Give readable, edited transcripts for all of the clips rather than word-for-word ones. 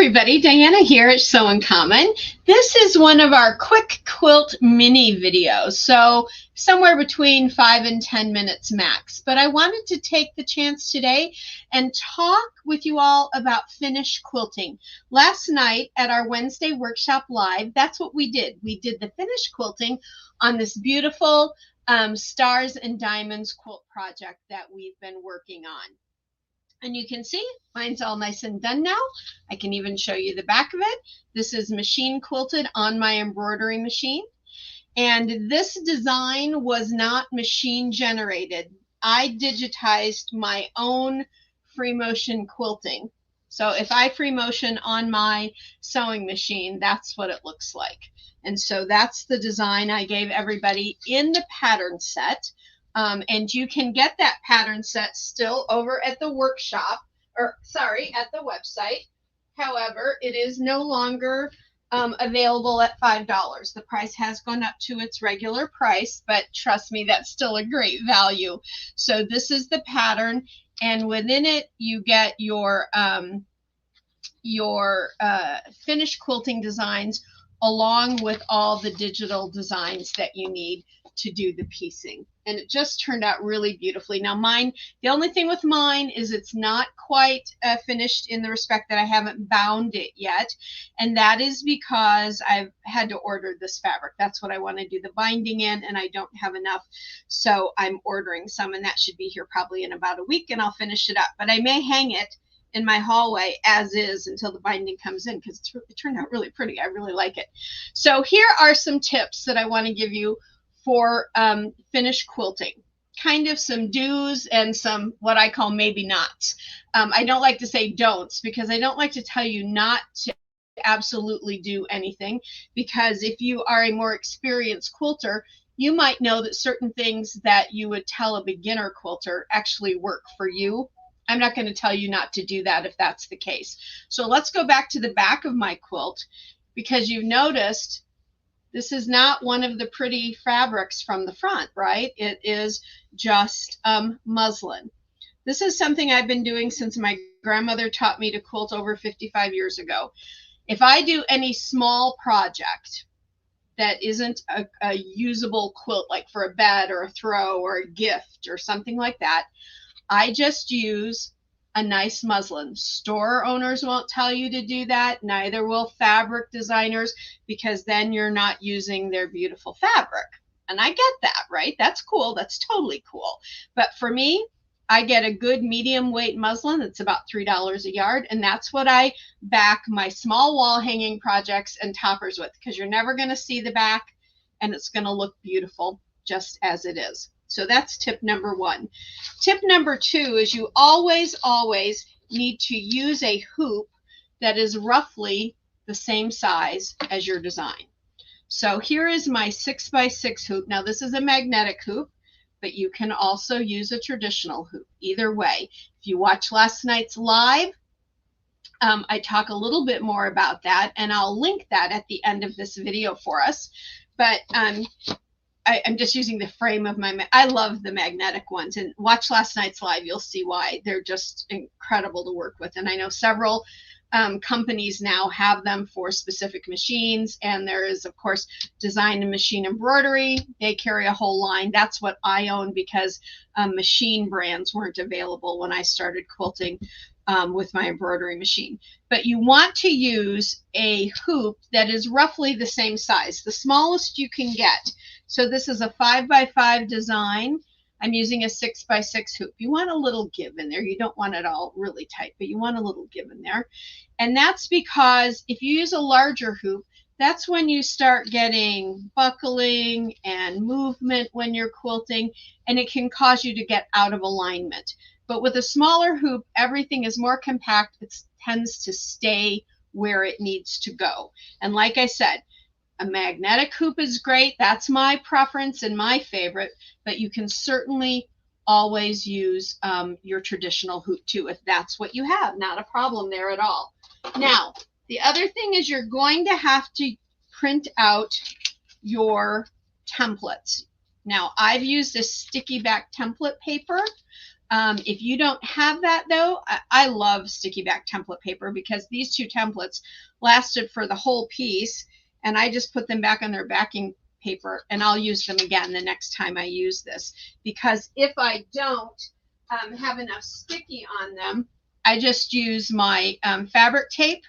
everybody, Diana here at Sew Uncommon. This is one of our quick quilt mini videos, so somewhere between 5 and 10 minutes max. But I wanted to take the chance today and talk with you all about finished quilting. Last night at our Wednesday workshop live, that's what we did. We did the finished quilting on this beautiful Stars and Diamonds quilt project that we've been working on. And you can see mine's all nice and done now. I can even show you the back of it. This is machine quilted on my embroidery machine. And this design was not machine generated. I digitized my own free motion quilting. So if I free motion on my sewing machine, that's what it looks like. And so that's the design I gave everybody in the pattern set. And you can get that pattern set still over at the workshop, or sorry, at the website. However, it is no longer available at $5. The price has gone up to its regular price, but trust me, that's still a great value. So this is the pattern, and within it, you get your finished quilting designs along with all the digital designs that you need to do the piecing. And it just turned out really beautifully. Now mine, the only thing with mine is it's not quite finished in the respect that I haven't bound it yet. And that is because I've had to order this fabric. That's what I want to do the binding in, and I don't have enough. So I'm ordering some, and that should be here probably in about a week, and I'll finish it up. But I may hang it in my hallway as is until the binding comes in, because it turned out really pretty. I really like it. So here are some tips that I want to give you for finished quilting. Kind of some do's and some what I call maybe nots. I don't like to say don'ts, because I don't like to tell you not to absolutely do anything, because if you are a more experienced quilter, you might know that certain things that you would tell a beginner quilter actually work for you. I'm not going to tell you not to do that if that's the case. So let's go back to the back of my quilt, because you've noticed this is not one of the pretty fabrics from the front, right? It is just muslin. This is something I've been doing since my grandmother taught me to quilt over 55 years ago. If I do any small project that isn't a usable quilt, like for a bed or a throw or a gift or something like that, I just use a nice muslin. Store owners won't tell you to do that. Neither will fabric designers, because then you're not using their beautiful fabric. And I get that, right? That's cool. That's totally cool. But for me, I get a good medium weight muslin. It's about $3 a yard. And that's what I back my small wall hanging projects and toppers with, because you're never going to see the back, and it's going to look beautiful just as it is. So that's tip number one. Tip number two is you always need to use a hoop that is roughly the same size as your design. So here is my 6x6 hoop. Now this is a magnetic hoop, but you can also use a traditional hoop. Either way, if you watch last night's live, I talk a little bit more about that, and I'll link that at the end of this video for us. But I'm just using the frame of my, I love the magnetic ones, and watch last night's live. You'll see why. They're just incredible to work with. And I know several companies now have them for specific machines. And there is, of course, Design and Machine Embroidery. They carry a whole line. That's what I own, because machine brands weren't available when I started quilting with my embroidery machine. But you want to use a hoop that is roughly the same size, the smallest you can get. So this is a 5x5 design. I'm using a 6x6 hoop. You want a little give in there. You don't want it all really tight, but you want a little give in there. And that's because if you use a larger hoop, that's when you start getting buckling and movement when you're quilting, and it can cause you to get out of alignment. But with a smaller hoop, everything is more compact. It tends to stay where it needs to go. And like I said, a magnetic hoop is great. That's my preference and my favorite, but you can certainly always use your traditional hoop too, if that's what you have. Not a problem there at all. Now, the other thing is you're going to have to print out your templates. Now, I've used this sticky back template paper. If you don't have that though, I love sticky back template paper because these two templates lasted for the whole piece, and I just put them back on their backing paper, and I'll use them again the next time I use this, because if I don't have enough sticky on them, I just use my fabric tape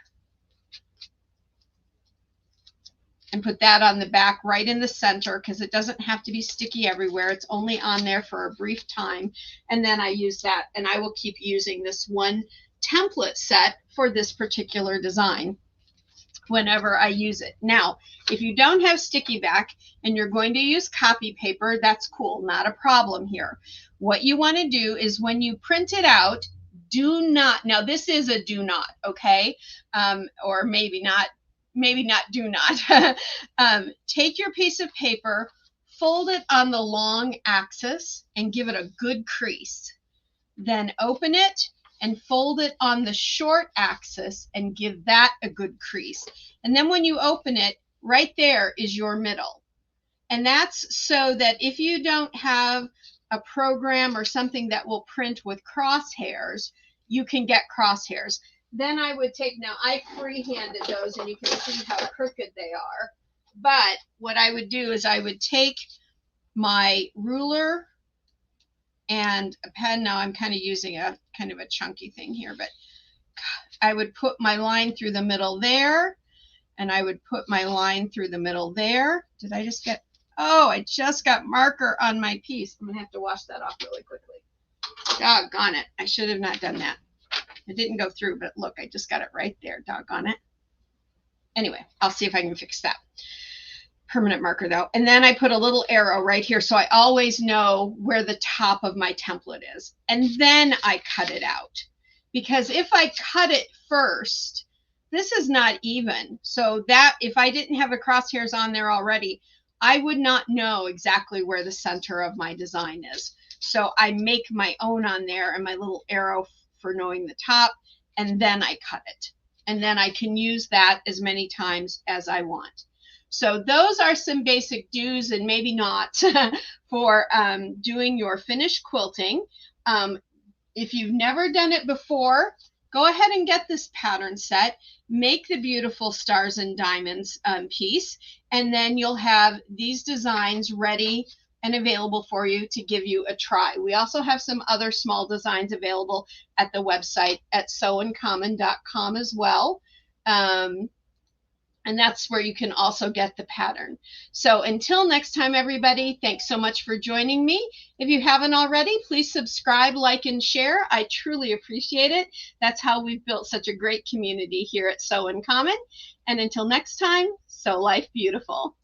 and put that on the back right in the center, because it doesn't have to be sticky everywhere. It's only on there for a brief time. And then I use that, and I will keep using this one template set for this particular design whenever I use it. Now, if you don't have sticky back and you're going to use copy paper, that's cool, not a problem here. What you want to do is when you print it out, do not, now this is a do not, okay? Or maybe not do not. Take your piece of paper, fold it on the long axis and give it a good crease. Then open it and fold it on the short axis and give that a good crease. And then when you open it, right there is your middle. And that's so that if you don't have a program or something that will print with crosshairs, you can get crosshairs. Then I would take, now I freehanded those and you can see how crooked they are. But what I would do is I would take my ruler and a pen. Now I'm kind of using a kind of a chunky thing here, but I would put my line through the middle there, and I would put my line through the middle there. Did I just get, oh, I just got marker on my piece. I'm gonna have to wash that off really quickly. Doggone it, I should have not done that. It didn't go through, but look, I just got it right there. Doggone it. Anyway, I'll see if I can fix that. Permanent marker though. And then I put a little arrow right here so I always know where the top of my template is. And then I cut it out. Because if I cut it first, this is not even. So that if I didn't have the crosshairs on there already, I would not know exactly where the center of my design is. So I make my own on there and my little arrow for knowing the top, and then I cut it. And then I can use that as many times as I want. So those are some basic do's and maybe nots for doing your finished quilting. If you've never done it before, go ahead and get this pattern set. Make the beautiful stars and diamonds piece, and then you'll have these designs ready and available for you to give you a try. We also have some other small designs available at the website at sewuncommon.com as well. And that's where you can also get the pattern. So until next time, everybody, thanks so much for joining me. If you haven't already, please subscribe, like, and share. I truly appreciate it. That's how we've built such a great community here at Sew Uncommon. And until next time, sew life beautiful.